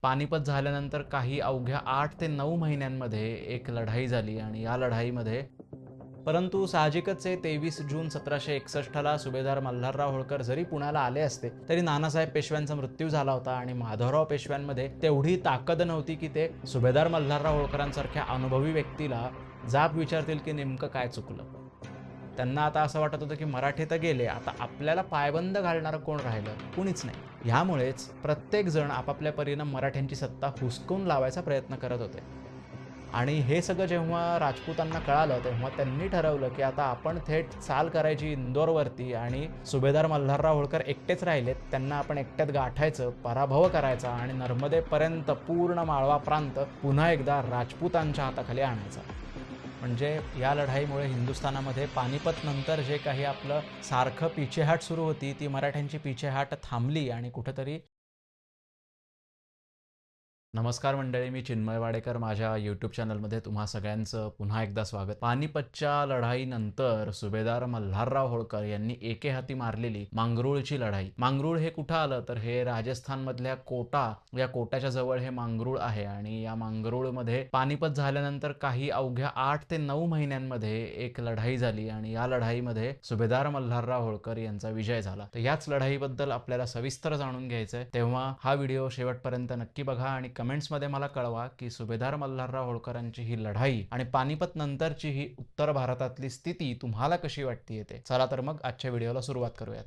पानिपत झाल्यानंतर काही अवघ्या 8 ते 9 महिन्यांमध्ये एक लढाई झाली आणि या लढाईमध्ये परंतु साहजिकच आहे 23 जून 1761ला सुभेदार मल्हारराव होळकर जरी पुण्याला आले असते तरी नानासाहेब पेशव्यांचा मृत्यू झाला होता आणि माधवराव पेशव्यांमध्ये तेवढी ताकद नव्हती की ते सुभेदार मल्हारराव होळकरांसारख्या अनुभवी व्यक्तीला जाब विचारतील की नेमकं काय चुकलं. त्यांना आता असं वाटत होतं की मराठे तर गेले, आता आपल्याला पायबंद घालणारं कोण राहिलं? कुणीच नाही. ह्यामुळेच प्रत्येक जण आपापल्या परीनं मराठ्यांची सत्ता हुसकून लावायचा प्रयत्न करत होते. आणि हे सगळं जेव्हा राजपूतांना कळालं तेव्हा त्यांनी ठरवलं की आता आपण थेट चाल करायची इंदोरवरती आणि सुभेदार मल्हारराव होळकर एकटेच राहिलेत, त्यांना आपण एकट्यात गाठायचं, पराभव करायचा आणि नर्मदेपर्यंत पूर्ण माळवा प्रांत पुन्हा एकदा राजपूतांच्या हाताखाली आणायचा. म्हणजे या लढाईमुळे हिंदुस्थानामध्ये पानिपत नंतर जे काही आपलं सारखं पिछेहाट सुरू होती ती मराठ्यांची पिछेहाट थांबली आणि कुठंतरी. नमस्कार मंडळी, मी चिन्मय वाडेकर. माझ्या यूट्यूब चॅनलमध्ये तुम्हा सगळ्यांचं पुन्हा एकदा स्वागत. पानिपतच्या लढाईनंतर सुभेदार मल्हारराव होळकर यांनी एके हाती मारलेली मांगरूळची लढाई. मांगरूळ हे कुठं आलं तर हे राजस्थानमधल्या कोटा या कोटाच्या जवळ हे मांगरूळ आहे आणि या मांगरूळमध्ये पानिपत झाल्यानंतर काही अवघ्या 8 ते 9 महिन्यांमध्ये एक लढाई झाली आणि या लढाईमध्ये सुभेदार मल्हारराव होळकर यांचा विजय झाला. तर याच लढाईबद्दल आपल्याला सविस्तर जाणून घ्यायचंय, तेव्हा हा व्हिडिओ शेवटपर्यंत नक्की बघा आणि कमेंट्समध्ये मला कळवा की सुभेदार मल्हारराव होळकरांची ही लढाई आणि पानिपत नंतरची ही उत्तर भारतातली स्थिती तुम्हाला कशी वाटते येते. चला तर मग आजच्या व्हिडिओला सुरुवात करूयात.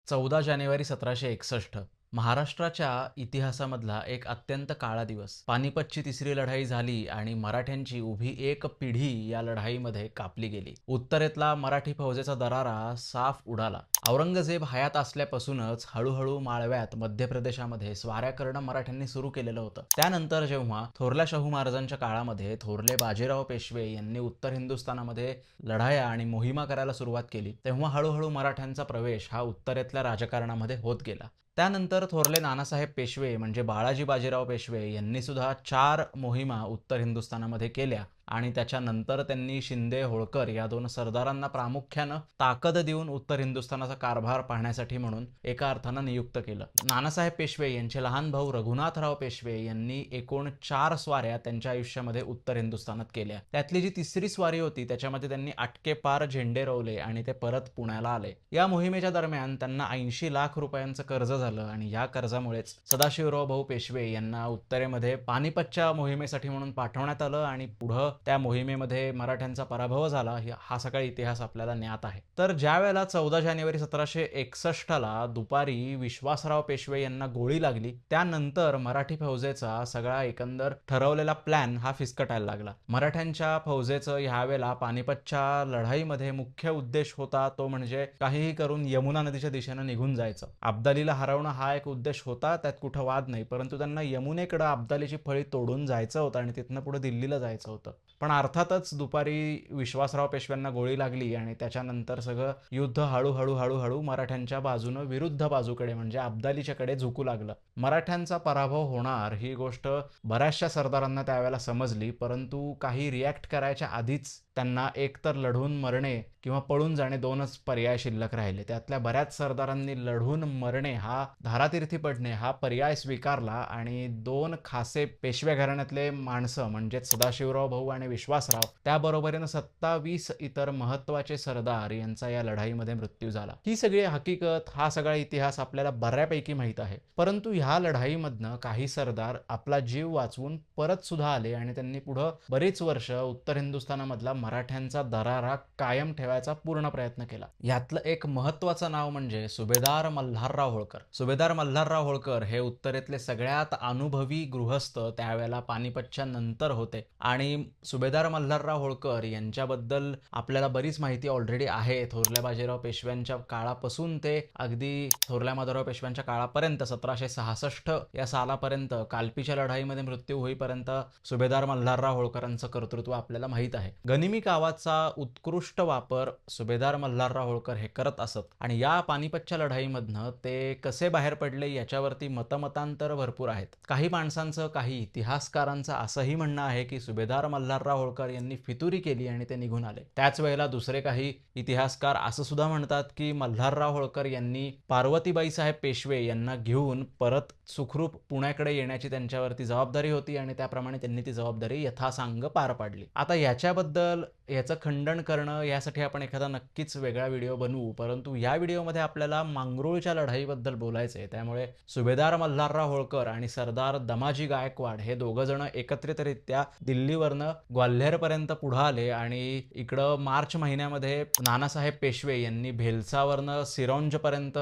14 जानेवारी 1761 महाराष्ट्राच्या इतिहासामधला एक अत्यंत काळा दिवस. पानिपतची तिसरी लढाई झाली आणि मराठ्यांची उभी एक पिढी या लढाईमध्ये कापली गेली. उत्तरेतला मराठी फौजेचा दरारा साफ उडाला. औरंगजेब हयात असल्यापासूनच हळूहळू माळव्यात मध्य प्रदेशामध्ये स्वाऱ्या करणं मराठ्यांनी सुरू केलेलं होतं. त्यानंतर जेव्हा थोरल्या शाहू महाराजांच्या काळामध्ये थोरले बाजीराव पेशवे यांनी उत्तर हिंदुस्थानामध्ये लढाया आणि मोहिमा करायला सुरुवात केली तेव्हा हळूहळू मराठ्यांचा प्रवेश हा उत्तरेतल्या राजकारणामध्ये होत गेला. त्यानंतर थोरले नानासाहेब पेशवे म्हणजे बाळाजी बाजीराव पेशवे यांनी सुद्धा 4 मोहिमा उत्तर हिंदुस्थानामध्ये केल्या आणि त्याच्यानंतर त्यांनी शिंदे होळकर या दोन सरदारांना प्रामुख्यानं ताकद देऊन उत्तर हिंदुस्थानाचा कारभार पाहण्यासाठी म्हणून एका अर्थानं नियुक्त केलं. नानासाहेब पेशवे यांचे लहान भाऊ रघुनाथराव पेशवे यांनी एकूण 4 स्वाऱ्या त्यांच्या आयुष्यामध्ये उत्तर हिंदुस्थानात केल्या. त्यातली जी तिसरी स्वारी होती त्याच्यामध्ये त्यांनी आटके पार झेंडे रोवले आणि ते परत पुण्याला आले. या मोहिमेच्या दरम्यान त्यांना 80 लाख रुपयांचं कर्ज झालं आणि या कर्जामुळेच सदाशिवराव भाऊ पेशवे यांना उत्तरेमध्ये पानिपतच्या मोहिमेसाठी म्हणून पाठवण्यात आलं आणि पुढं त्या मोहिमेमध्ये मराठ्यांचा पराभव झाला. हा सगळा इतिहास आपल्याला ज्ञात आहे. तर ज्या वेळेला 14 जानेवारी 1761ला दुपारी विश्वासराव पेशवे यांना गोळी लागली त्यानंतर मराठी फौजेचा सगळा एकंदर ठरवलेला प्लॅन हा फिसकटायला लागला. मराठ्यांच्या फौजेचं ह्यावेळेला पानिपतच्या लढाईमध्ये मुख्य उद्देश होता तो म्हणजे काहीही करून यमुना नदीच्या दिशेनं निघून जायचं. अब्दालीला हरवणं हा एक उद्देश होता, त्यात कुठं वाद नाही, परंतु त्यांना यमुनेकडे अब्दालीची फळी तोडून जायचं होतं आणि तिथनं पुढे दिल्लीला जायचं होतं. पण अर्थातच दुपारी विश्वासराव पेशव्यांना गोळी लागली आणि त्याच्यानंतर सगळं युद्ध हळूहळू मराठ्यांच्या बाजूनं विरुद्ध बाजूकडे म्हणजे अब्दालीच्याकडे झुकू लागलं. मराठ्यांचा पराभव होणार ही गोष्ट बऱ्याचशा सरदारांना त्यावेळेला समजली, परंतु काही रिॲक्ट करायच्या आधीच त्यांना एकतर लढून मरणे किंवा पळून जाणे दोनच पर्याय शिल्लक राहिले. त्यातल्या बऱ्याच सरदारांनी लढून मरणे हा धारातीर्थी पडणे हा पर्याय स्वीकारला आणि 2 खासे पेशवे घराण्यातले माणसं म्हणजे सदाशिवराव भाऊ आणि विश्वासराव त्याबरोबरीनं 27 इतर महत्त्वाचे सरदार यांचा या लढाईमध्ये मृत्यू झाला. ही सगळी हकीकत हा सगळा इतिहास आपल्याला बऱ्यापैकी माहीत आहे, परंतु ह्या लढाईमधनं काही सरदार आपला जीव वाचवून परत सुद्धा आले आणि त्यांनी पुढं बरीच वर्ष उत्तर हिंदुस्थानामधला मराठ्यांचा दरारा कायम ठेवायचा पूर्ण प्रयत्न केला. यातलं एक महत्त्वाचं नाव म्हणजे सुभेदार मल्हारराव होळकर. सुभेदार मल्हारराव होळकर हे उत्तरेतले सगळ्यात अनुभवी गृहस्थ त्यावेळेला पानिपतच्या नंतर होते आणि सुभेदार मल्हारराव होळकर यांच्याबद्दल आपल्याला बरीच माहिती ऑलरेडी आहे. थोरल्या बाजीराव पेशव्यांच्या काळापासून ते अगदी थोरल्या माधवराव पेशव्यांच्या काळापर्यंत 1766 या सालापर्यंत कालपीच्या लढाईमध्ये मृत्यू होईपर्यंत सुभेदार मल्हारराव होळकरांचं कर्तृत्व आपल्याला माहीत आहे. गनिमी कावाचा उत्कृष्ट वापर सुभेदार मल्हारराव होळकर हे करत असत आणि या पानिपतच्या लढाईमधनं ते कसे बाहेर पडले याच्यावरती मतमतांतर भरपूर आहेत. काही माणसांचं, काही इतिहासकारांचं असंही म्हणणं आहे की सुभेदार मल्हारराव होळकर यांनी फितुरी केली आणि ते निघून आले. त्याच वेळेला दुसरे काही इतिहासकार असं सुद्धा म्हणतात की मल्हारराव होळकर यांनी पार्वतीबाई साहेब पेशवे यांना घेऊन परत सुखरूप पुण्याकडे येण्याची त्यांच्यावरती जबाबदारी होती आणि त्याप्रमाणे त्यांनी ती जबाबदारी यथासांग पार पाडली. आता याच्याबद्दल याचं खंडन करणं यासाठी आपण एखादा नक्कीच वेगळा व्हिडिओ बनवू, परंतु या व्हिडिओमध्ये आपल्याला मांगरूळच्या लढाईबद्दल बोलायचं आहे. त्यामुळे सुभेदार मल्हारराव होळकर आणि सरदार दमाजी गायकवाड हे दोघं जण एकत्रितरित्या दिल्लीवरनं ग्वाल्हेरपर्यंत पुढे आले आणि इकडं मार्च महिन्यामध्ये नानासाहेब पेशवे यांनी भेलसावरनं सिरोंजपर्यंत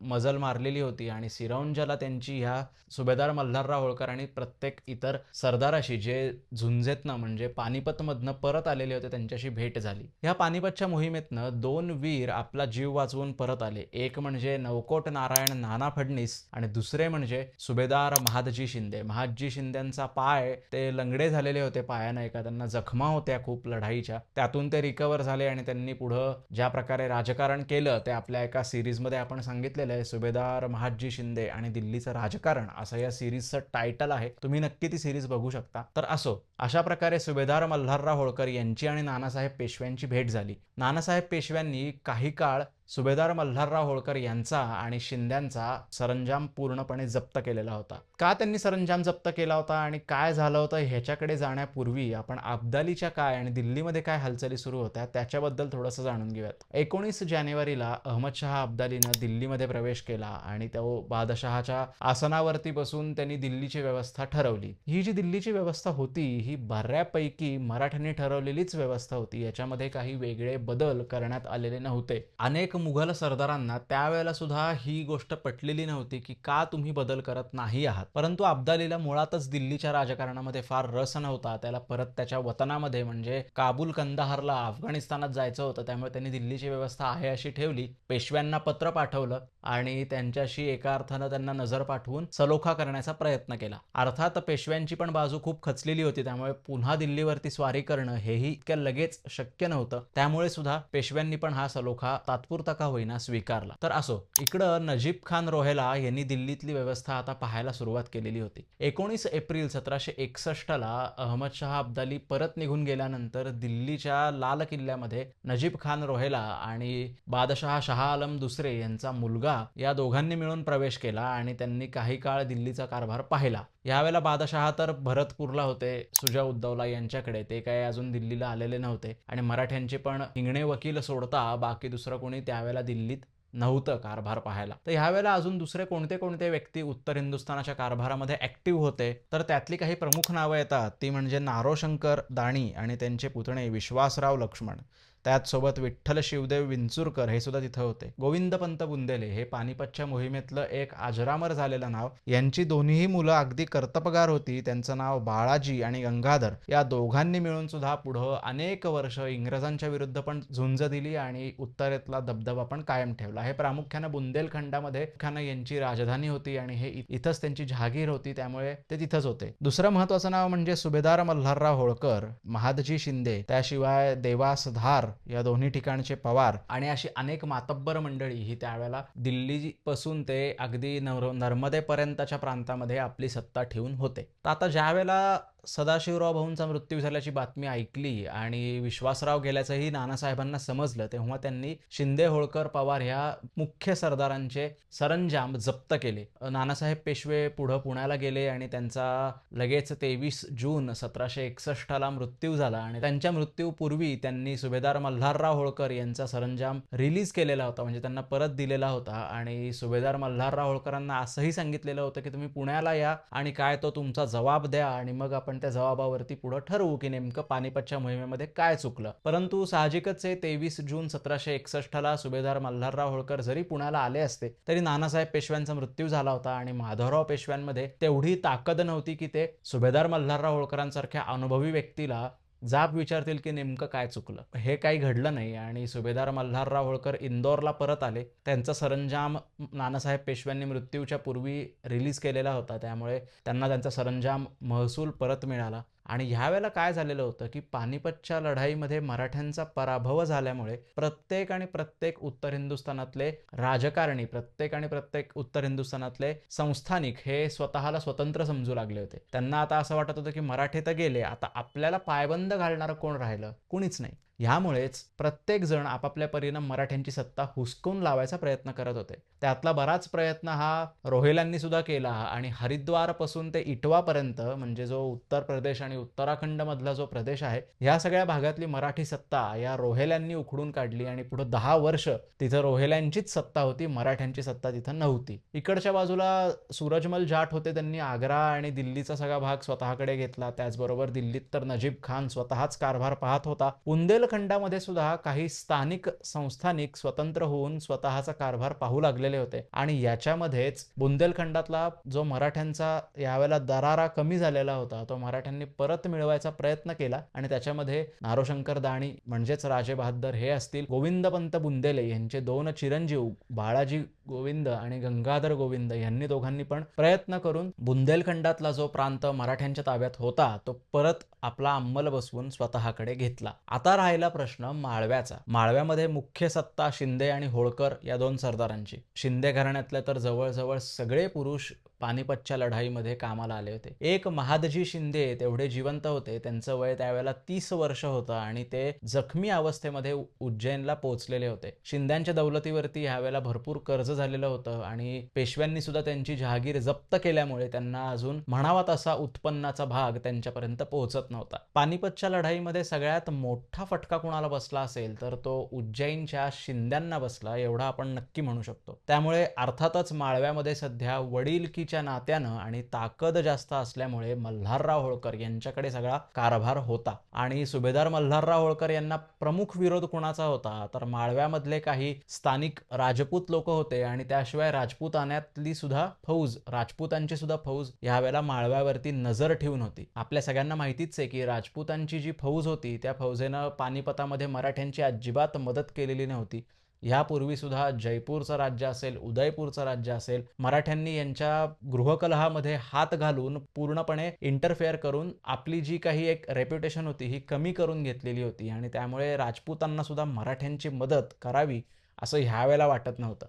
मजल मारलेली होती आणि सिरोंजला त्यांची ह्या सुभेदार मल्हारराव होळकर आणि प्रत्येक इतर सरदाराशी जे झुंजेतनं म्हणजे पानिपतमधनं परत आलेले होते त्यांच्याशी भेट झाली. ह्या पानिपतच्या मोहिमेतनं दोन वीर आपला जीव वाचवून परत आले. एक म्हणजे नवकोट नारायण नाना फडणीस आणि दुसरे म्हणजे सुभेदार महादजी शिंदे. महादजी शिंदेंचा पाय ते लंगडे झालेले होते पायानं, एका त्यांना जखमा होत्या खूप लढाईच्या. त्यातून ते रिकवर झाले आणि त्यांनी पुढं ज्या प्रकारे राजकारण केलं ते आपल्या एका सिरीजमध्ये आपण सांगितलेलं आहे. सुभेदार महादजी शिंदे आणि दिल्लीचं राजकारण असं या सिरीजचं टायटल आहे. तुम्ही नक्की ती सिरीज बघू शकता. तर असो, अशा प्रकारे सुभेदार मल्हारराव होळकर यांची आणि नानासाहेब पेशव्यांची भेट झाली. नानासाहेब पेशव्यांनी काही काळ सुभेदार मल्हारराव होळकर यांचा आणि शिंद्यांचा सरंजाम पूर्णपणे जप्त केलेला होता. का त्यांनी सरंजाम जप्त केला होता आणि काय झालं होतं ह्याच्याकडे जाण्यापूर्वी आपण अब्दालीच्या काय आणि दिल्लीमध्ये काय हालचाली सुरू होत्या त्याच्याबद्दल थोडंसं जाणून घेऊयात. 19 जानेवारीला अहमदशहा अब्दालीनं दिल्लीमध्ये प्रवेश केला आणि तो बादशहाच्या आसनावरती बसून त्यांनी दिल्लीची व्यवस्था ठरवली. ही जी दिल्लीची व्यवस्था होती ही बऱ्यापैकी मराठ्यांनी ठरवलेलीच व्यवस्था होती. याच्यामध्ये काही वेगळे बदल करण्यात आलेले नव्हते. अनेक मुघल सरदारांना त्यावेळेला सुद्धा ही गोष्ट पटलेली नव्हती की का तुम्ही बदल करत नाही आहात. परंतु अब्दालीला मुळातच दिल्लीच्या राजकारणामध्ये फार रस नव्हता. त्याला परत त्याच्या वतनामध्ये म्हणजे काबूल कंदाहारला अफगाणिस्तानात जायचं होतं. त्यामुळे त्यांनी दिल्लीची व्यवस्था आहे अशी ठेवली. पेशव्यांना पत्र पाठवलं आणि त्यांच्याशी एका अर्थानं त्यांना नजर पाठवून सलोखा करण्याचा प्रयत्न केला. अर्थात पेशव्यांची पण बाजू खूप खचलेली होती. त्यामुळे पुन्हा दिल्लीवरती स्वारी करणं हेही इतक्या लगेच शक्य नव्हतं. त्यामुळे सुद्धा पेशव्यांनी पण हा सलोखा तात्पुरता का होईना स्वीकारला. तर असो, इकडं नजीब खान रोहेला यांनी दिल्लीतली व्यवस्था आता पाहायला सुरुवात केलेली होती. 19 एप्रिल 1761 ला अहमदशहा अब्दाली परत निघून गेल्यानंतर दिल्लीच्या लाल किल्ल्यामध्ये नजीब खान रोहेला आणि बादशहा शाह आलम दुसरे यांचा मुलगा या दोघांनी मिळून प्रवेश केला आणि त्यांनी काही काळ दिल्लीचा कारभार पाहिला. यावेळेला बादशहा तर भरतपूरला होते सुजा उद्दौला यांच्याकडे. ते काय अजून दिल्लीला आलेले नव्हते आणि मराठ्यांचे पण हिंगणे वकील सोडता बाकी दुसरं कोणी त्यावेळेला दिल्लीत नव्हतं कारभार पाहायला. तर ह्यावेळेला अजून दुसरे कोणते कोणते व्यक्ती उत्तर हिंदुस्थानाच्या कारभारामध्ये ऍक्टिव्ह होते तर त्यातली काही प्रमुख नावं येतात. ती म्हणजे नारोशंकर दाणी आणि त्यांचे पुतणे विश्वासराव लक्ष्मण. त्याचसोबत विठ्ठल शिवदेव विंचुरकर हे सुद्धा तिथं होते. गोविंदपंत बुंदेले हे पानिपतच्या मोहिमेतलं एक अजरामर झालेलं नाव. यांची दोन्हीही मुलं अगदी कर्तबगार होती. त्यांचं नाव बाळाजी आणि गंगाधर. या दोघांनी मिळून सुद्धा पुढं अनेक वर्ष इंग्रजांच्या विरुद्ध पण झुंज दिली आणि उत्तरेतला दबदबा पण कायम ठेवला. हे प्रामुख्यानं बुंदेलखंडामध्ये यांची राजधानी होती आणि हे इथंच त्यांची जहागीर होती. त्यामुळे ते तिथंच होते. दुसरं महत्वाचं नाव म्हणजे सुभेदार मल्हारराव होळकर, महादजी शिंदे, त्याशिवाय देवास धार या दोन्ही ठिकाणचे पवार आणि अशी अनेक मातब्बर मंडळी ही त्यावेळेला दिल्ली पासून ते अगदी नर्मदेपर्यंतच्या प्रांतामध्ये आपली सत्ता ठेवून होते. तर आता ज्या वेळेला सदाशिवराव भाऊंचा मृत्यू झाल्याची बातमी ऐकली आणि विश्वासराव गेल्याचंही नानासाहेबांना समजलं तेव्हा त्यांनी शिंदे, होळकर, पवार ह्या मुख्य सरदारांचे सरंजाम जप्त केले. नानासाहेब पेशवे पुढं पुण्याला गेले आणि त्यांचा लगेच 23 जून 1761 ला मृत्यू झाला आणि त्यांच्या मृत्यूपूर्वी त्यांनी सुभेदार मल्हारराव होळकर यांचा सरंजाम रिलीज केलेला होता, म्हणजे त्यांना परत दिलेला होता. आणि सुभेदार मल्हारराव होळकरांना असंही सांगितलेलं होतं की तुम्ही पुण्याला या आणि काय तो तुमचा जबाब द्या आणि मग आपण त्या जबाबावरती पुढे ठरवू की नेमकं पानिपतच्या मोहिमेमध्ये काय चुकलं. परंतु साहजिकच 23 जून 1761 ला सुभेदार मल्हारराव होळकर जरी पुण्याला आले असते तरी नानासाहेब पेशव्यांचा मृत्यू झाला होता आणि माधवराव पेशव्यांमध्ये तेवढी ताकद नव्हती की ते सुभेदार मल्हारराव होळकरांसारख्या अनुभवी व्यक्तीला जाब विचारतील की नेमकं काय चुकलं. हे काही घडलं नाही आणि सुभेदार मल्हारराव होळकर इंदोरला परत आले. त्यांचा सरंजाम नानासाहेब पेशव्यांनी मृत्यूच्या पूर्वी रिलीज केलेला होता. त्यामुळे त्यांना त्यांचा सरंजाम महसूल परत मिळाला आणि ह्यावेळेला काय झालेलं होतं की पानिपतच्या लढाईमध्ये मराठ्यांचा पराभव झाल्यामुळे प्रत्येक उत्तर हिंदुस्थानातले राजकारणी, प्रत्येक उत्तर हिंदुस्थानातले संस्थानिक हे स्वतःला स्वतंत्र समजू लागले होते. त्यांना आता असं वाटत होतं की मराठे तर गेले, आता आपल्याला पायबंद घालणारं कोण राहिलं? कुणीच नाही. ह्यामुळेच प्रत्येक जण आपापल्या परीनं मराठ्यांची सत्ता हुसकून लावायचा प्रयत्न करत होते. त्यातला बराच प्रयत्न हा रोहिल्यांनी सुद्धा केला आणि हरिद्वारपासून ते इटवापर्यंत, म्हणजे जो उत्तर प्रदेश आणि उत्तराखंड मधला जो प्रदेश आहे, ह्या सगळ्या भागातली मराठी सत्ता या रोहिल्यांनी उखडून काढली आणि पुढे 10 वर्ष तिथं रोहिल्यांचीच सत्ता होती, मराठ्यांची सत्ता तिथं नव्हती. इकडच्या बाजूला सूरजमल जाट होते, त्यांनी आग्रा आणि दिल्लीचा सगळा भाग स्वतःकडे घेतला. त्याचबरोबर दिल्लीत तर नजीब खान स्वतःच कारभार पाहत होता. बुंदेलखंडामध्ये सुद्धा काही स्थानिक संस्थानिक स्वतंत्र होऊन स्वतःचा कारभार पाहू लागलेले होते आणि याच्यामध्येच बुंदेलखंडातला जो मराठ्यांचा यावेळेला दरारा कमी झालेला होता तो मराठ्यांनी परत मिळवायचा प्रयत्न केला आणि त्याच्यामध्ये नारोशंकर दाणी म्हणजेच राजे बहादर हे असतील, गोविंदपंत बुंदेले यांचे 2 चिरंजीव बाळाजी गोविंद आणि गंगाधर गोविंद यांनी दोघांनी पण प्रयत्न करून बुंदेलखंडातला जो प्रांत मराठ्यांच्या ताब्यात होता तो परत आपला अंमल बसवून स्वतःकडे घेतला. आता राहिला प्रश्न माळव्याचा. माळव्यामध्ये मुख्य सत्ता शिंदे आणि होळकर या 2 सरदारांची. शिंदे घराण्यातले तर जवळजवळ सगळे पुरुष पानिपतच्या लढाईमध्ये कामाला आले होते. एक महादजी शिंदे तेवढे जिवंत होते, त्यांचं वय त्यावेळेला 30 वर्ष होतं आणि ते जखमी अवस्थेमध्ये उज्जैनला पोहोचलेले होते. शिंद्यांच्या दौलतीवरती ह्यावेळेला भरपूर कर्ज झालेलं होतं आणि पेशव्यांनी सुद्धा त्यांची जहागीर जप्त केल्यामुळे त्यांना अजून म्हणावा तसा उत्पन्नाचा भाग त्यांच्यापर्यंत पोहोचत नव्हता. पानिपतच्या लढाईमध्ये सगळ्यात मोठा फटका कुणाला बसला असेल तर तो उज्जैनच्या शिंद्यांना बसला, एवढा आपण नक्की म्हणू शकतो. त्यामुळे अर्थातच माळव्यामध्ये सध्या वडीलकीच्या नात्यानं आणि ताकद जास्त असल्यामुळे मल्हारराव होळकर यांच्याकडे सगळा कारभार होता आणि सुभेदार मल्हारराव होळकर यांना प्रमुख विरोध कुणाचा होता तर माळव्यामधले काही स्थानिक राजपूत लोक होते आणि त्याशिवाय राजपुतान्यातली सुद्धा फौज, राजपुतांची सुद्धा फौज यावेळेला माळव्यावरती नजर ठेवून होती. आपल्या सगळ्यांना माहितीच आहे की राजपुतांची जी फौज होती त्या फौजेनं पानिपतामध्ये मराठ्यांची अजिबात मदत केलेली नव्हती. यापूर्वी सुद्धा जयपूरचं राज्य असेल, उदयपूरचं राज्य असेल, मराठ्यांनी यांच्या गृहकलहामध्ये हात घालून पूर्णपणे इंटरफेअर करून आपली जी काही एक रेप्युटेशन होती ही कमी करून घेतलेली होती आणि त्यामुळे राजपुतांना सुद्धा मराठ्यांची मदत करावी असं ह्यावेळेला वाटत नव्हतं.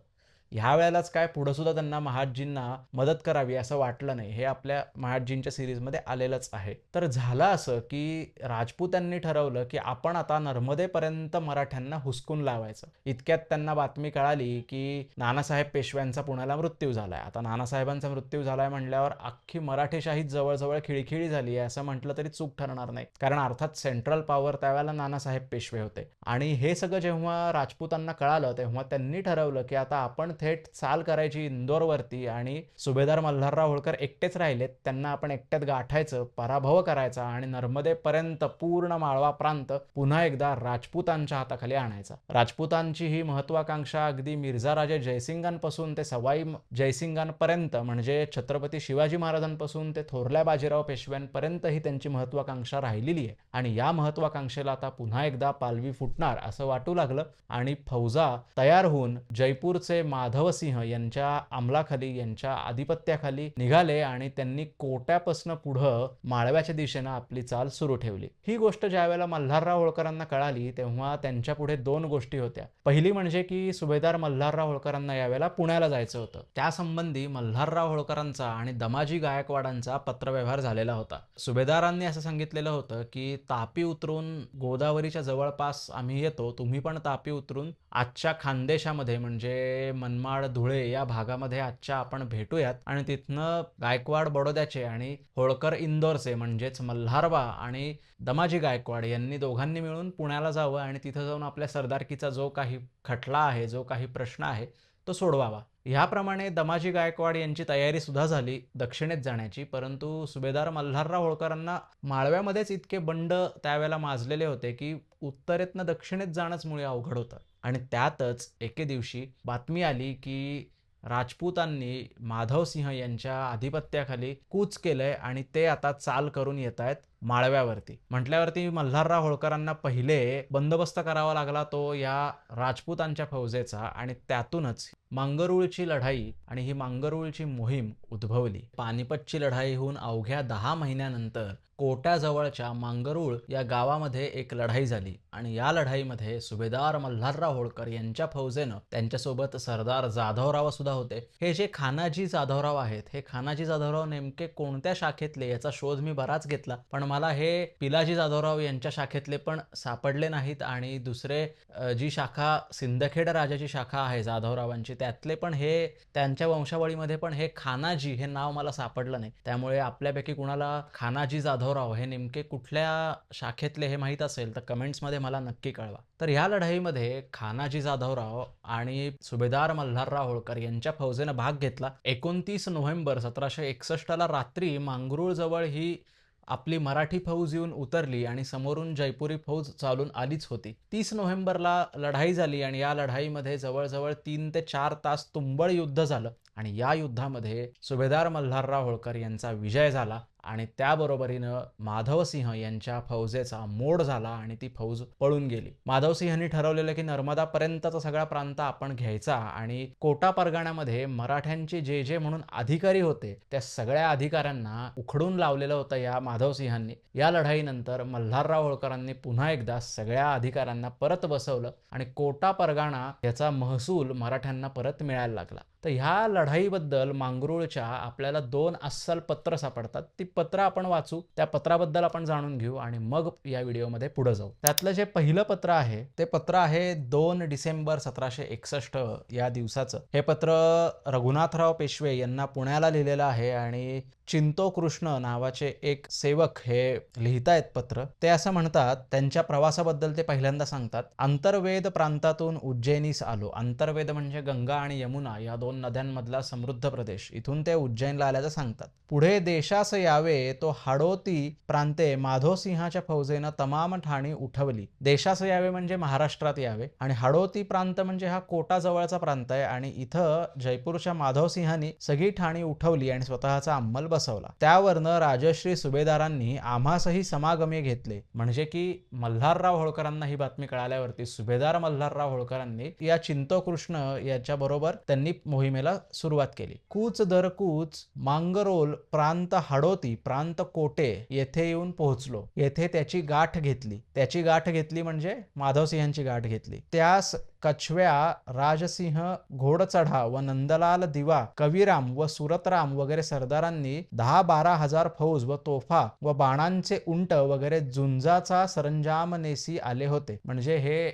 ह्या वेळेलाच काय पुढं सुद्धा त्यांना महादजींना मदत करावी असं वाटलं नाही, हे आपल्या महादजींच्या सिरीजमध्ये आलेलंच आहे. तर झालं असं की राजपूतांनी ठरवलं की आपण आता नर्मदेपर्यंत मराठ्यांना हुसकून लावायचं. इतक्यात त्यांना बातमी कळाली की नानासाहेब पेशव्यांचा पुण्याला मृत्यू झालाय. आता नानासाहेबांचा मृत्यू झालाय म्हटल्यावर अख्खी मराठेशाही जवळजवळ खिळखिळी झाली आहे असं म्हटलं तरी चूक ठरणार नाही, कारण अर्थात सेंट्रल पॉवर त्यावेळेला नानासाहेब पेशवे होते. आणि हे सगळं जेव्हा राजपूतांना कळालं तेव्हा त्यांनी ठरवलं की आता आपण थेट चाल करायची इंदोरवरती आणि सुभेदार मल्हारराव होळकर एकटेच राहिलेत, त्यांना आपण एकट्यात गाठायचं, पराभव करायचा आणि नर्मदेपर्यंत पूर्ण माळवा प्रांत पुन्हा एकदा राजपूतांच्या हाताखाली आणायचा. राजपूतांची ही महत्वाकांक्षा अगदी मिर्झा राजे जयसिंगांपासून ते सवाई जयसिंगांपर्यंत, म्हणजे छत्रपती शिवाजी महाराजांपासून ते थोरल्या बाजीराव पेशव्यांपर्यंत ही त्यांची महत्वाकांक्षा राहिलेली आहे आणि या महत्वाकांक्षेला आता पुन्हा एकदा पालवी फुटणार असं वाटू लागलं आणि फौजा तयार होऊन जयपूरचे माधवसिंह यांच्या अंमलाखाली, यांच्या आधिपत्याखाली निघाले आणि त्यांनी कोट्यापासून पुढं माळव्याच्या दिशेनं आपली चाल सुरू ठेवली. ही गोष्ट ज्यावेळेला मल्हारराव होळकरांना कळाली तेव्हा त्यांच्या पुढे 2 गोष्टी होत्या. पहिली म्हणजे की सुभेदार मल्हारराव होळकरांना यावेळेला पुण्याला जायचं होतं. त्यासंबंधी मल्हारराव होळकरांचा आणि दमाजी गायकवाडांचा पत्रव्यवहार झालेला होता. सुभेदारांनी असं सांगितलेलं होतं की तापी उतरून गोदावरीच्या जवळपास आम्ही येतो, तुम्ही पण तापी उतरून आजच्या खानदेशामध्ये म्हणजे मनमाड, धुळे या भागामध्ये आजच्या आपण भेटूयात आणि तिथनं गायकवाड बडोद्याचे आणि होळकर इंदोरचे म्हणजेच मल्हारबा आणि दमाजी गायकवाड यांनी दोघांनी मिळून पुण्याला जावं आणि तिथं जाऊन आपल्या सरदारकीचा जो काही खटला आहे, जो काही प्रश्न आहे तो सोडवावा. ह्याप्रमाणे दमाजी गायकवाड यांची तयारी सुद्धा झाली दक्षिणेत जाण्याची, परंतु सुभेदार मल्हारराव होळकरांना माळव्यामध्येच इतके बंड त्यावेळेला माजलेले होते की उत्तरेतनं दक्षिणेत जाणंच मुळे अवघड होतं. आणि त्यातच एके दिवशी बातमी आली की राजपूतांनी माधवसिंह यांच्या आधिपत्याखाली कूच केलंय आणि ते आता चाल करून येत आहेत माळव्यावरती. म्हटल्यावरती मल्हारराव होळकरांना पहिले बंदोबस्त करावा लागला तो या राजपुतांच्या फौजेचा आणि त्यातूनच मांगरुळची लढाई आणि ही मांगरुळची मोहीम उद्भवली. पानिपतची लढाई होऊन अवघ्या 10 महिन्यानंतर कोट्याजवळच्या मांगरुळ या गावामध्ये एक लढाई झाली आणि या लढाईमध्ये सुभेदार मल्हारराव होळकर यांच्या फौजेनं त्यांच्यासोबत सरदार जाधवराव सुद्धा होते. हे जे खानाजी जाधवराव आहेत, हे खानाजी जाधवराव नेमके कोणत्या शाखेतले याचा शोध मी बराच घेतला, पण मला हे पिलाजी जाधवराव यांच्या शाखेतले पण सापडले नाहीत आणि दुसरे जी शाखा सिंदखेड राजाची शाखा आहे जाधवरावांची त्यातले पण हे त्यांच्या वंशावळीमध्ये पण हे खानाजी हे नाव मला सापडलं नाही. त्यामुळे आपल्यापैकी कुणाला खानाजी जाधवराव हे नेमके कुठल्या शाखेतले हे माहीत असेल तर कमेंट्समध्ये मला नक्की कळवा. तर ह्या लढाईमध्ये खानाजी जाधवराव आणि सुभेदार मल्हारराव होळकर यांच्या फौजेनं भाग घेतला. 29 नोव्हेंबर 1761 ला रात्री मांगरुळजवळ ही आपली मराठी फौज येऊन उतरली आणि समोरून जयपुरी फौज चालून आलीच होती. 30 नोव्हेंबरला लढाई झाली आणि या लढाईमध्ये जवळजवळ 3 ते 4 तास तुंबळ युद्ध झालं आणि या युद्धामध्ये सुभेदार मल्हारराव होळकर यांचा विजय झाला आणि त्याबरोबरीनं माधवसिंह यांच्या फौजेचा मोड झाला आणि ती फौज पळून गेली. माधवसिंहांनी ठरवलेलं की नर्मदापर्यंतचा सगळा प्रांत आपण घ्यायचा आणि कोटा परगण्यामध्ये मराठ्यांचे जे जे म्हणून अधिकारी होते त्या सगळ्या अधिकाऱ्यांना उखडून लावलेलं होतं या माधवसिंहांनी. या लढाईनंतर मल्हारराव होळकरांनी पुन्हा एकदा सगळ्या अधिकाऱ्यांना परत बसवलं आणि कोटा परगणा याचा महसूल मराठ्यांना परत मिळायला लागला. तर ह्या लढाईबद्दल मांगरुळच्या आपल्याला 2 अस्सल पत्र सापडतात. ती पत्र आपण वाचू, त्या पत्राबद्दल आपण जाणून घेऊ आणि मग या व्हिडिओमध्ये पुढे जाऊ. त्यातलं जे पहिलं पत्र आहे ते पत्र आहे 2 डिसेंबर 1761 या दिवसाचं. हे पत्र रघुनाथराव पेशवे यांना पुण्याला लिहिलेलं आहे आणि चिंतो कृष्ण नावाचे एक सेवक हे लिहितायत पत्र. ते असं म्हणतात, त्यांच्या प्रवासाबद्दल ते पहिल्यांदा सांगतात. अंतर्वेद प्रांतातून उज्जैनीस आलो. अंतर्वेद म्हणजे गंगा आणि यमुना या 2 नद्यांमधला समृद्ध प्रदेश. इथून ते उज्जैनला आल्याचं सांगतात. पुढे देशास यावे तो हाडोती प्रांते माधवसिंहाच्या फौजेनं तमाम ठाणी उठवली. देशास यावे म्हणजे महाराष्ट्रात यावे आणि हाडोती प्रांत म्हणजे हा कोटा जवळचा प्रांत आहे आणि इथं जयपूरच्या माधवसिंहांनी सगळी ठाणी उठवली आणि स्वतःचा अंमल बसवला. त्यावरनं राजश्री सुभेदारांनी आम्हासही समागमे घेतले. म्हणजे की मल्हारराव होळकरांना ही बातमी कळाल्यावरती सुभेदार मल्हारराव होळकरांनी या चिंतोकृष्ण याच्या बरोबर त्यांनी मोहिमेला सुरुवात केली. कूच दर कूच मांगरोल प्रांत हाडोती प्रांत कोटे येथे येऊन पोहोचलो. येथे त्याची गाठ घेतली. त्याची गाठ घेतली म्हणजे माधवसिंहांची गाठ घेतली. त्यास कछव्या राजसिंह घोडचढा व नंदलाल दिवा कविराम व सुरतराम वगैरे सरदारांनी 10-12 हजार फौज व तोफा व बाणांचे उंट वगैरे झुंजाचा सरंजामनेसी आले होते. म्हणजे हे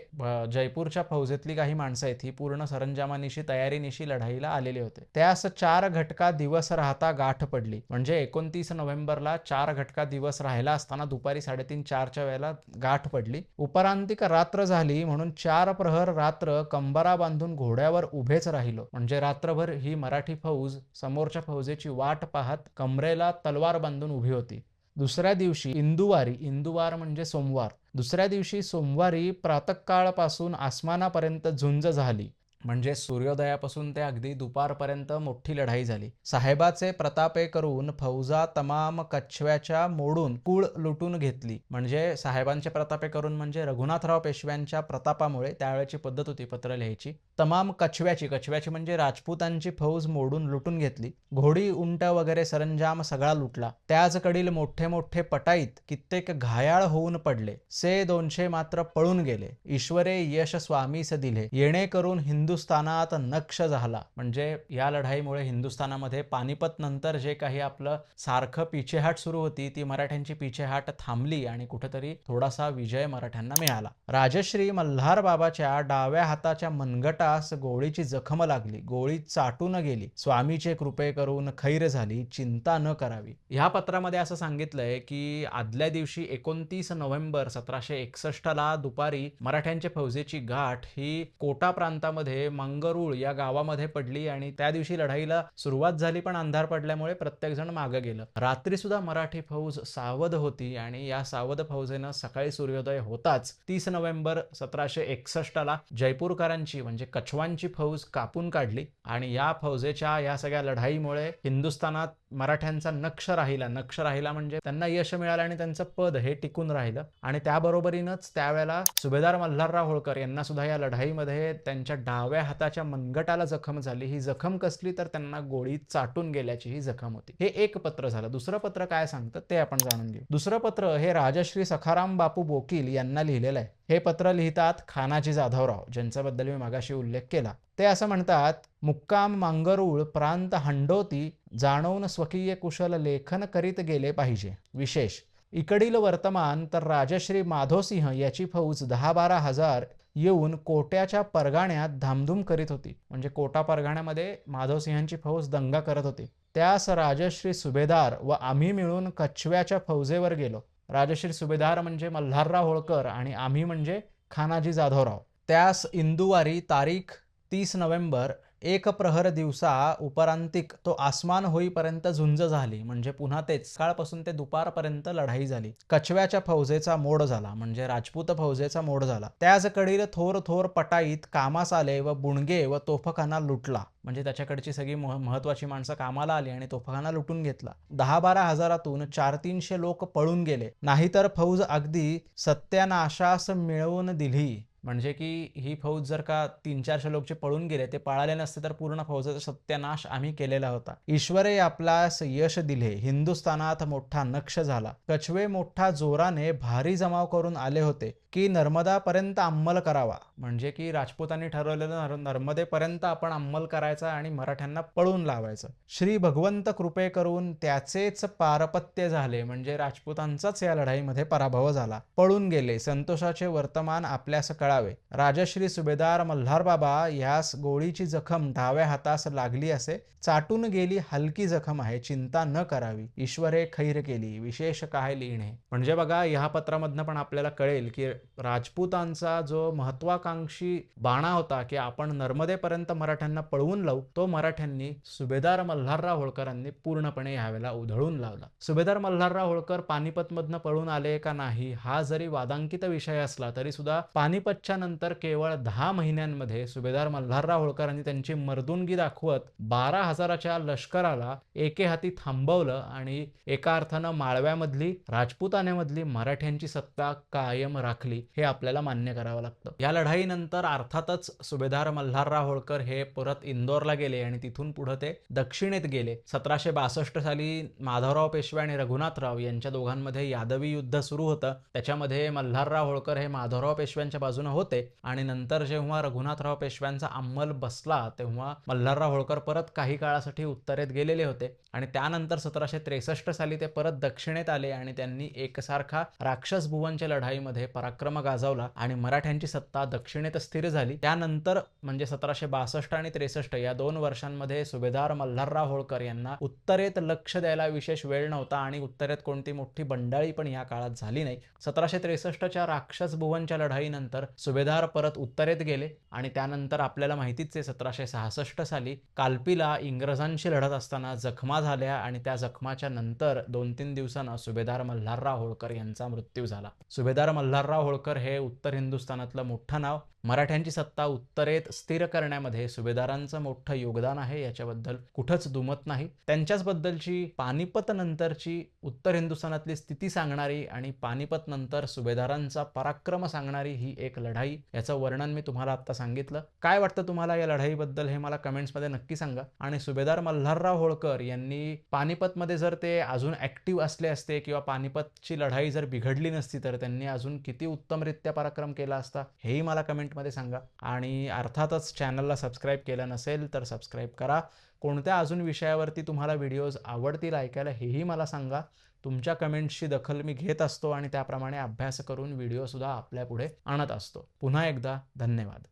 जयपूरच्या फौजेतली काही माणसं आहेत ही पूर्ण सरंजामानिशी तयारीनिशी लढाईला आलेले होते. त्यास 4 घटका दिवस राहता गाठ पडली. म्हणजे 29 नोव्हेंबरला 4 घटका दिवस राहिला असताना दुपारी 3:30-4च्या वेळेला गाठ पडली. उपरांतिक रात्र झाली म्हणून 4 प्रहर रात्र कंबरा बांधून घोड्यावर उभेच राहिलो. म्हणजे रात्रभर ही मराठी फौज समोरच्या फौजेची वाट पाहत कमरेला तलवार बांधून उभी होती. दुसऱ्या दिवशी इंदुवार म्हणजे सोमवार. दुसऱ्या दिवशी सोमवारी प्रातःकाळपासून आसमानापर्यंत झुंज झाली. म्हणजे सूर्योदयापासून ते अगदी दुपारपर्यंत मोठी लढाई झाली. साहेबाचे प्रतापे करून फौजा तमाम कछव्याच्या मोडून कुळ लुटून घेतली. म्हणजे साहेबांचे प्रतापे करून म्हणजे रघुनाथराव पेशव्यांच्या प्रतापामुळे त्यावेळेची पद्धत होती पत्र लिहायची. तमाम कछव्याची म्हणजे राजपुतांची फौज मोडून लुटून घेतली. घोडी उंट वगैरे सरंजाम सगळा लुटला. त्याचकडील मोठे मोठे पटाईत कित्येक घायाळ होऊन पडले. से 200 मात्र पळून गेले. ईश्वरे यश स्वामीस दिले. येणे करून हिंदुस्थानात नक्ष झाला. म्हणजे या लढाईमुळे हिंदुस्थानामध्ये पानिपत नंतर जे काही आपलं सारखं पिछेहाट सुरू होती ती मराठ्यांची पिछेहाट थांबली आणि कुठेतरी थोडासा विजय मराठ्यांना मिळाला. राजश्री मल्हार बाबाच्या डाव्या हाताच्या मनगटास गोळीची जखम लागली. गोळी चाटून गेली. स्वामीचे कृपे करून खैर झाली. चिंता न करावी. ह्या पत्रामध्ये असं सांगितलंय की आदल्या दिवशी 29 नोव्हेंबर 1761 ला दुपारी मराठ्यांच्या फौजेची गाठ ही कोटा प्रांतामध्ये रात्रीमध्ये मंगरुळ या गावामध्ये पडली आणि त्या दिवशी लढाईला सुरुवात झाली, पण अंधार पडल्यामुळे प्रत्येकजण मागे गेलं. रात्री सुद्धा मराठी फौज सावध होती आणि या सावध फौजेनं सकाळी सूर्योदय होताच 30 नोव्हेंबर 1761 ला जयपूरकरांची म्हणजे कछवांची फौज कापून काढली आणि या फौजेच्या या सगळ्या लढाईमुळे हिंदुस्थानात मराठ्यांचा नक्ष राहिला म्हणजे त्यांना यश मिळालं आणि त्यांचं पद हे टिकून राहिलं. आणि त्याबरोबरीनच त्यावेळेला सुभेदार मल्हारराव होळकर यांना सुद्धा या लढाईमध्ये त्यांच्या डाव्या हाताच्या मनगटाला जखम झाली. ही जखम कसली तर त्यांना गोळी चाटून गेल्याची ही जखम होती. हे एक पत्र झालं. दुसरं पत्र काय सांगतं ते आपण जाणून घेऊ. दुसरं पत्र हे राजश्री सखाराम बापू बोकील यांना लिहिलेलं आहे. हे पत्र लिहितात खानाजी जाधवराव, ज्यांच्याबद्दल मी मागाशी उल्लेख केला. ते असं म्हणतात, मुक्काम मांगरुळ प्रांत हंडोती जाणवून स्वकीय कुशल लेखन करीत गेले पाहिजे. विशेष इकडील वर्तमान तर राजश्री माधोसिंह याची फौज 10-12 हजार येऊन कोट्याच्या परगाण्यात धामधूम करीत होती. म्हणजे कोटा परगाण्यामध्ये माधवसिंहांची फौज दंगा करत होती. त्यास राजश्री सुभेदार व आम्ही मिळून कछव्याच्या फौजेवर गेलो. राजश्री सुभेदार म्हणजे मल्हारराव होळकर आणि आम्ही म्हणजे खानाजी जाधवराव. त्यास इंदुवारी तारीख 30 नोव्हेंबर एक प्रहर दिवसा उपरांतिक तो आसमान होईपर्यंत झुंज झाली. म्हणजे पुन्हा तेच सकाळपासून ते दुपारपर्यंत लढाई झाली. कछव्याच्या फौजेचा मोड झाला म्हणजे राजपूत फौजेचा मोड झाला. त्याच कडील थोर थोर पटाईत कामास आले व बुणगे व तोफखाना लुटला. म्हणजे त्याच्याकडची सगळी महत्वाची माणसं कामाला आली आणि तोफखाना लुटून घेतला. 10-12 हजारातून 400-300 लोक पळून गेले. नाहीतर फौज अगदी सत्यानाशास मिळवून दिली. म्हणजे की ही फौज जर का 300-400 लोक जे पळून गेले ते पळाले नसते तर पूर्ण फौजेचा सत्यानाश आम्ही केलेला होता. ईश्वरे आपल्यास यश दिले. हिंदुस्थानात मोठा नक्ष झाला. कछवे मोठा जोराने भारी जमाव करून आले होते की नर्मदापर्यंत अंमल करावा. म्हणजे की राजपूतांनी ठरवलेलं नर्मदेपर्यंत आपण अंमल करायचा आणि मराठ्यांना पळून लावायचं. श्री भगवंत कृपे करून त्याचेच पारपत्य झाले. म्हणजे राजपूतांचाच या लढाईमध्ये पराभव झाला. पळून गेले. संतोषाचे वर्तमान आपल्यास कळावे. राजश्री सुभेदार मल्हारबाबा यास गोळीची जखम डाव्या हातास लागली असे. चाटून गेली हलकी जखम आहे. चिंता न करावी. ईश्वरे खैर केली. विशेष काय लिहिणे. म्हणजे बघा या पत्रामधनं पण आपल्याला कळेल की राजपूतांचा जो महत्वाकांक्षी बाणा होता की आपण नर्मदेपर्यंत मराठ्यांना पळवून लावू, तो मराठ्यांनी सुभेदार मल्हारराव होळकरांनी पूर्णपणे यावेळेला उधळून लावला. सुभेदार मल्हारराव होळकर पानिपतमधनं पळून आले का नाही हा जरी वादांकित विषय असला तरी सुद्धा पानिपतच्या नंतर केवळ 10 महिन्यांमध्ये सुभेदार मल्हारराव होळकरांनी त्यांची मर्दुनगी दाखवत 12,000च्या लष्कराला एके हाती थांबवलं आणि एका अर्थानं माळव्यामधली राजपुतान्यामधली मराठ्यांची सत्ता कायम राखली. हे आपल्याला मान्य करावं लागतं. या लढाईनंतर अर्थातच सुभेदार मल्हारराव होळकर हे परत इंदोरला गेले आणि तिथून पुढे ते दक्षिणेत गेले. 1762 साली माधवराव पेशवे आणि रघुनाथराव यांच्या दोघांमध्ये यादवी युद्ध सुरू होतं. त्याच्यामध्ये मल्हारराव होळकर हे माधवराव पेशव्यांच्या बाजूने होते आणि नंतर जेव्हा रघुनाथराव पेशव्यांचा अंमल बसला तेव्हा मल्हारराव होळकर परत काही काळासाठी उत्तरेत गेलेले होते आणि त्यानंतर 1763 साली ते परत दक्षिणेत आले आणि त्यांनी एकसारखा राक्षस भुवनच्या लढाईमध्ये पराक्रम गाजवला आणि मराठ्यांची सत्ता दक्षिणेत स्थिर झाली. त्यानंतर म्हणजे 1762 आणि 63 या 2 वर्षांमध्ये सुभेदार मल्हारराव होळकर यांना उत्तरेत लक्ष द्यायला विशेष वेळ नव्हता आणि उत्तरेत कोणती मोठी बंडाळी पण या काळात झाली नाही. 1763च्या राक्षस भुवनच्या लढाईनंतर सुभेदार परत उत्तरेत गेले आणि त्यानंतर आपल्याला माहितीच आहे 1766 साली कालपीला इंग्रजांशी लढत असताना जखमा झाल्या आणि त्या जखमाच्या नंतर 2-3 दिवसांना सुभेदार मल्हारराव होळकर यांचा मृत्यू झाला. सुभेदार मल्हारराव होळकर हे उत्तर हिंदुस्थानातलं मोठं नाव. मराठ्यांची सत्ता उत्तरेत स्थिर करण्यामध्ये सुभेदारांचं मोठं योगदान आहे, याच्याबद्दल कुठंच दुमत नाही. त्यांच्याच बद्दलची पानिपत नंतरची उत्तर हिंदुस्थानातली स्थिती सांगणारी आणि पानिपत नंतर सुभेदारांचा पराक्रम सांगणारी ही एक लढाई, याचं वर्णन मी तुम्हाला आता सांगितलं. काय वाटतं तुम्हाला या लढाईबद्दल हे मला कमेंट्समध्ये नक्की सांगा. आणि सुभेदार मल्हारराव होळकर यांनी पानिपतमध्ये जर ते अजून ऍक्टिव्ह असले असते किंवा पानिपतची लढाई जर बिघडली नसती तर त्यांनी अजून किती उत्तमरित्या पराक्रम केला असता हेही मला कमेंटमध्ये सांगा. आणि अर्थातच चॅनलला सबस्क्राईब केलं नसेल तर सबस्क्राईब करा. कोणत्या अजून विषयावरती तुम्हाला व्हिडिओज आवडतील ऐकायला हेही मला सांगा. तुमच्या कमेंट्सची दखल मी घेत असतो आणि त्याप्रमाणे अभ्यास करून व्हिडिओ सुद्धा आपल्या पुढे आणत असतो. पुन्हा एकदा धन्यवाद.